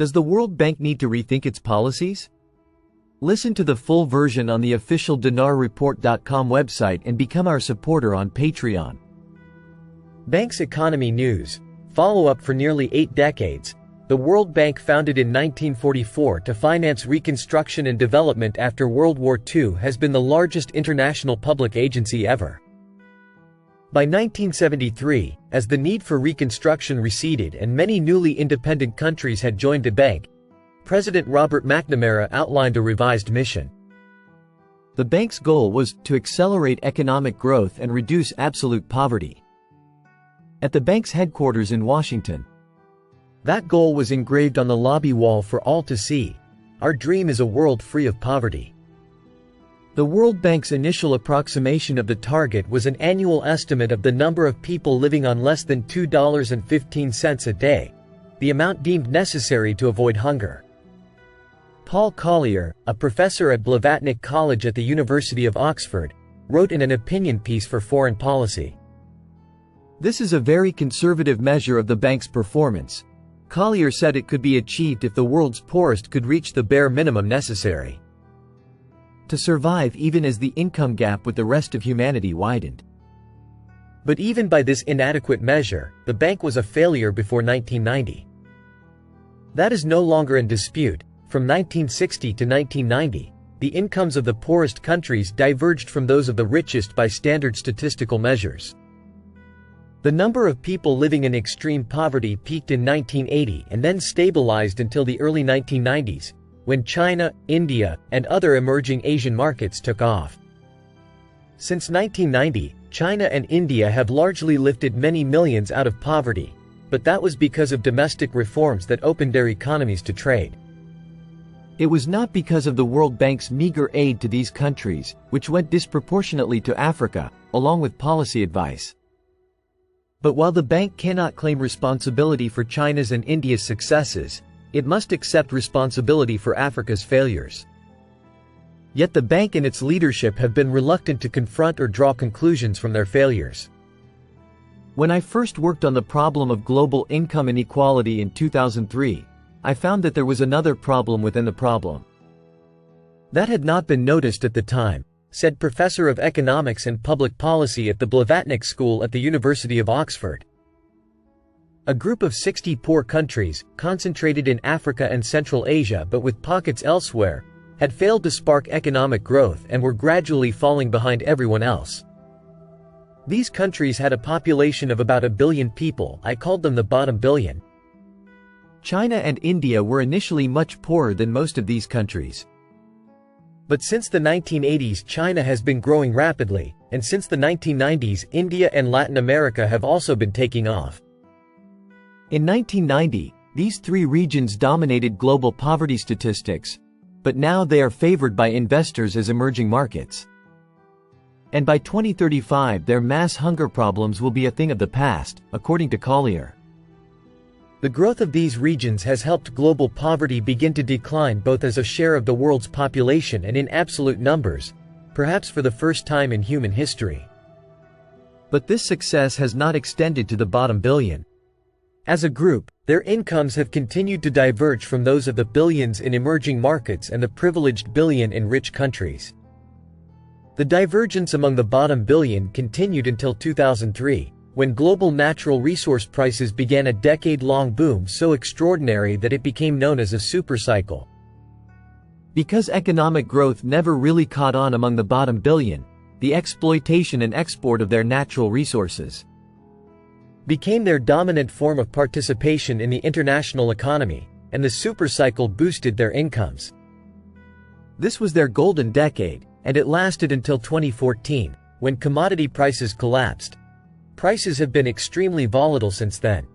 Does the World Bank need to rethink its policies? Listen to the full version on the official dinarreport.com website and become our supporter on Patreon. Bank's economy news. Follow-up. For nearly 8 decades, the World Bank, founded in 1944 to finance reconstruction and development after World War II, has been the largest international public agency ever. By 1973, as the need for reconstruction receded and many newly independent countries had joined the bank, President Robert McNamara outlined a revised mission. The bank's goal was to accelerate economic growth and reduce absolute poverty. At the bank's headquarters in Washington, that goal was engraved on the lobby wall for all to see. Our dream is a world free of poverty. The World Bank's initial approximation of the target was an annual estimate of the number of people living on less than $2.15 a day, the amount deemed necessary to avoid hunger. Paul Collier, a professor at Blavatnik College at the University of Oxford, wrote in an opinion piece for Foreign Policy. "This is a very conservative measure of the bank's performance." Collier said it could be achieved if the world's poorest could reach the bare minimum necessary to survive, even as the income gap with the rest of humanity widened. But even by this inadequate measure, the bank was a failure before 1990. That is no longer in dispute. From 1960 to 1990, the incomes of the poorest countries diverged from those of the richest by standard statistical measures. The number of people living in extreme poverty peaked in 1980 and then stabilized until the early 1990s, when China, India, and other emerging Asian markets took off. Since 1990, China and India have largely lifted many millions out of poverty, but that was because of domestic reforms that opened their economies to trade. It was not because of the World Bank's meager aid to these countries, which went disproportionately to Africa, along with policy advice. But while the bank cannot claim responsibility for China's and India's successes, it must accept responsibility for Africa's failures. Yet the bank and its leadership have been reluctant to confront or draw conclusions from their failures. When I first worked on the problem of global income inequality in 2003, I found that there was another problem within the problem. That had not been noticed at the time, said Professor of Economics and Public Policy at the Blavatnik School at the University of Oxford. A group of 60 poor countries, concentrated in Africa and Central Asia but with pockets elsewhere, had failed to spark economic growth and were gradually falling behind everyone else. These countries had a population of about 1 billion people. I called them the bottom billion. China and India were initially much poorer than most of these countries. But since the 1980s, China has been growing rapidly, and since the 1990s, India and Latin America have also been taking off. In 1990, these 3 regions dominated global poverty statistics, but now they are favored by investors as emerging markets. And by 2035, their mass hunger problems will be a thing of the past, according to Collier. The growth of these regions has helped global poverty begin to decline both as a share of the world's population and in absolute numbers, perhaps for the first time in human history. But this success has not extended to the bottom billion. As a group, their incomes have continued to diverge from those of the billions in emerging markets and the privileged billion in rich countries. The divergence among the bottom billion continued until 2003, when global natural resource prices began a decade-long boom so extraordinary that it became known as a supercycle. Because economic growth never really caught on among the bottom billion, the exploitation and export of their natural resources became their dominant form of participation in the international economy, and the supercycle boosted their incomes. This was their golden decade, and it lasted until 2014, when commodity prices collapsed. Prices have been extremely volatile since then.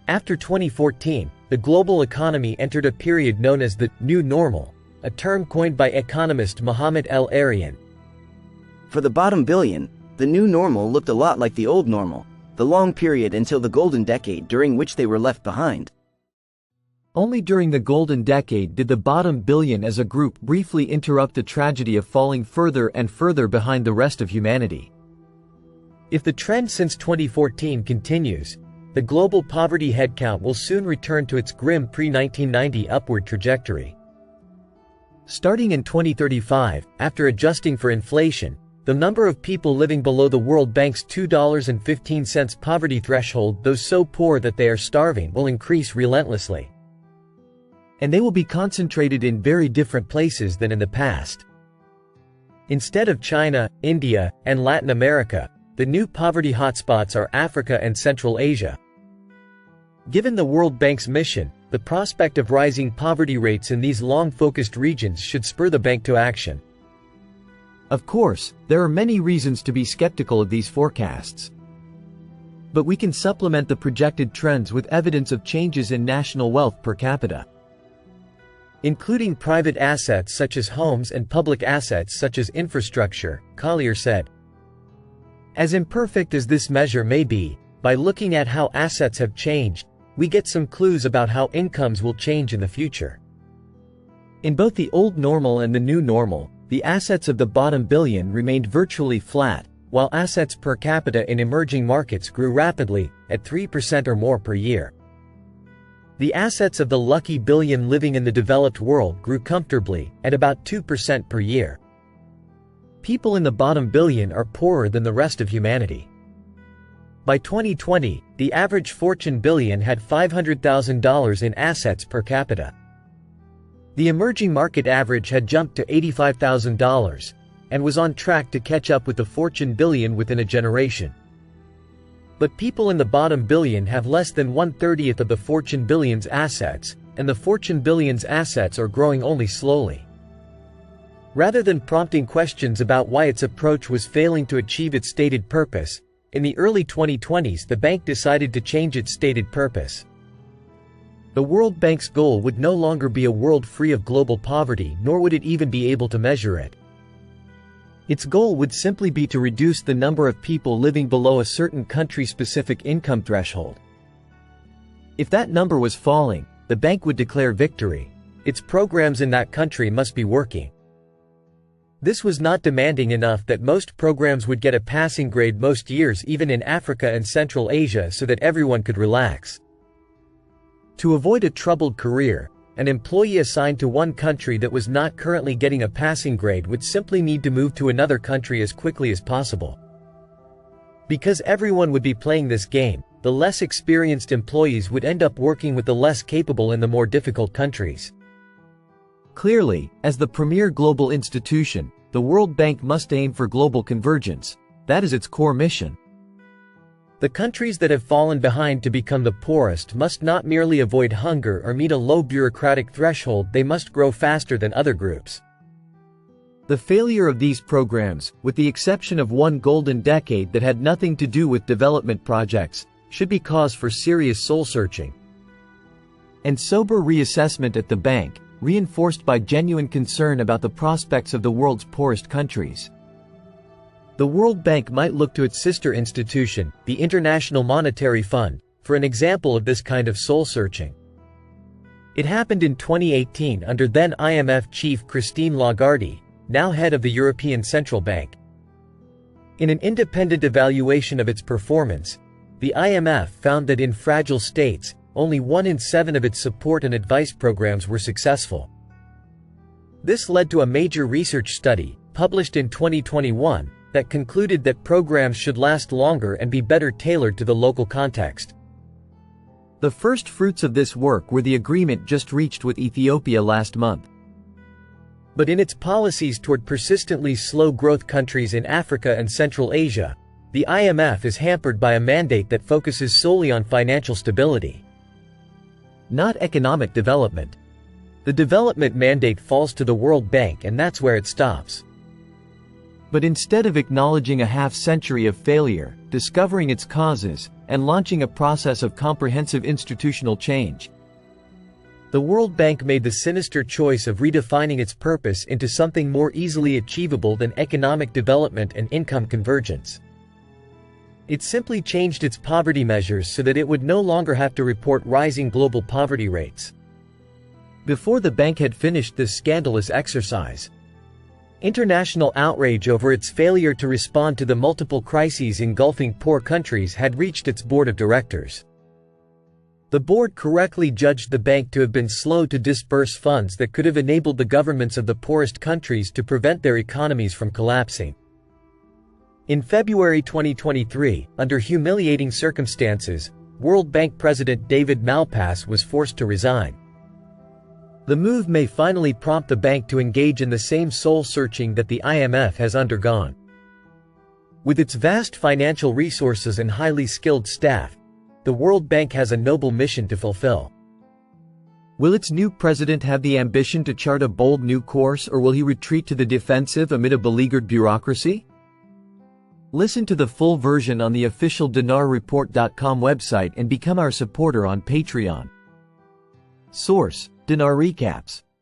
After 2014, the global economy entered a period known as the new normal, a term coined by economist Mohammed El-Arian. For the bottom billion, the new normal looked a lot like the old normal, the long period until the golden decade during which they were left behind. Only during the golden decade did the bottom billion as a group briefly interrupt the tragedy of falling further and further behind the rest of humanity. If the trend since 2014 continues, the global poverty headcount will soon return to its grim pre-1990 upward trajectory. Starting in 2035, after adjusting for inflation, the number of people living below the World Bank's $2.15 poverty threshold, those so poor that they are starving, will increase relentlessly. And they will be concentrated in very different places than in the past. Instead of China, India, and Latin America, the new poverty hotspots are Africa and Central Asia. Given the World Bank's mission, the prospect of rising poverty rates in these long-focused regions should spur the bank to action. Of course, there are many reasons to be skeptical of these forecasts. But we can supplement the projected trends with evidence of changes in national wealth per capita, including private assets such as homes and public assets such as infrastructure, Collier said. As imperfect as this measure may be, by looking at how assets have changed, we get some clues about how incomes will change in the future. In both the old normal and the new normal, the assets of the bottom billion remained virtually flat, while assets per capita in emerging markets grew rapidly, at 3% or more per year. The assets of the lucky billion living in the developed world grew comfortably, at about 2% per year. People in the bottom billion are poorer than the rest of humanity. By 2020, the average Fortune billion had $500,000 in assets per capita. The emerging market average had jumped to $85,000, and was on track to catch up with the Fortune billion within a generation. But people in the bottom billion have less than 1/30th of the Fortune billion's assets, and the Fortune billion's assets are growing only slowly. Rather than prompting questions about why its approach was failing to achieve its stated purpose, in the early 2020s the bank decided to change its stated purpose. The World Bank's goal would no longer be a world free of global poverty, nor would it even be able to measure it. Its goal would simply be to reduce the number of people living below a certain country-specific income threshold. If that number was falling, the bank would declare victory. Its programs in that country must be working. This was not demanding enough that most programs would get a passing grade most years, even in Africa and Central Asia, so that everyone could relax. To avoid a troubled career, an employee assigned to one country that was not currently getting a passing grade would simply need to move to another country as quickly as possible. Because everyone would be playing this game, the less experienced employees would end up working with the less capable in the more difficult countries. Clearly, as the premier global institution, the World Bank must aim for global convergence. That is its core mission. The countries that have fallen behind to become the poorest must not merely avoid hunger or meet a low bureaucratic threshold, they must grow faster than other groups. The failure of these programs, with the exception of one golden decade that had nothing to do with development projects, should be cause for serious soul-searching and sober reassessment at the bank, reinforced by genuine concern about the prospects of the world's poorest countries. The World Bank might look to its sister institution, the International Monetary Fund, for an example of this kind of soul-searching. It happened in 2018 under then IMF chief Christine Lagarde, now head of the European Central Bank. In an independent evaluation of its performance, the IMF found that in fragile states, only 1 in 7 of its support and advice programs were successful. This led to a major research study, published in 2021, that concluded that programs should last longer and be better tailored to the local context. The first fruits of this work were the agreement just reached with Ethiopia last month. But in its policies toward persistently slow growth countries in Africa and Central Asia, the IMF is hampered by a mandate that focuses solely on financial stability, not economic development. The development mandate falls to the World Bank, and that's where it stops. But instead of acknowledging a half-century of failure, discovering its causes, and launching a process of comprehensive institutional change, the World Bank made the sinister choice of redefining its purpose into something more easily achievable than economic development and income convergence. It simply changed its poverty measures so that it would no longer have to report rising global poverty rates. Before the bank had finished this scandalous exercise, international outrage over its failure to respond to the multiple crises engulfing poor countries had reached its board of directors. The board correctly judged the bank to have been slow to disburse funds that could have enabled the governments of the poorest countries to prevent their economies from collapsing. In February 2023, under humiliating circumstances, World Bank President David Malpass was forced to resign. The move may finally prompt the bank to engage in the same soul-searching that the IMF has undergone. With its vast financial resources and highly skilled staff, the World Bank has a noble mission to fulfill. Will its new president have the ambition to chart a bold new course, or will he retreat to the defensive amid a beleaguered bureaucracy? Listen to the full version on the official dinarreport.com website and become our supporter on Patreon. Source: Dinar Recaps.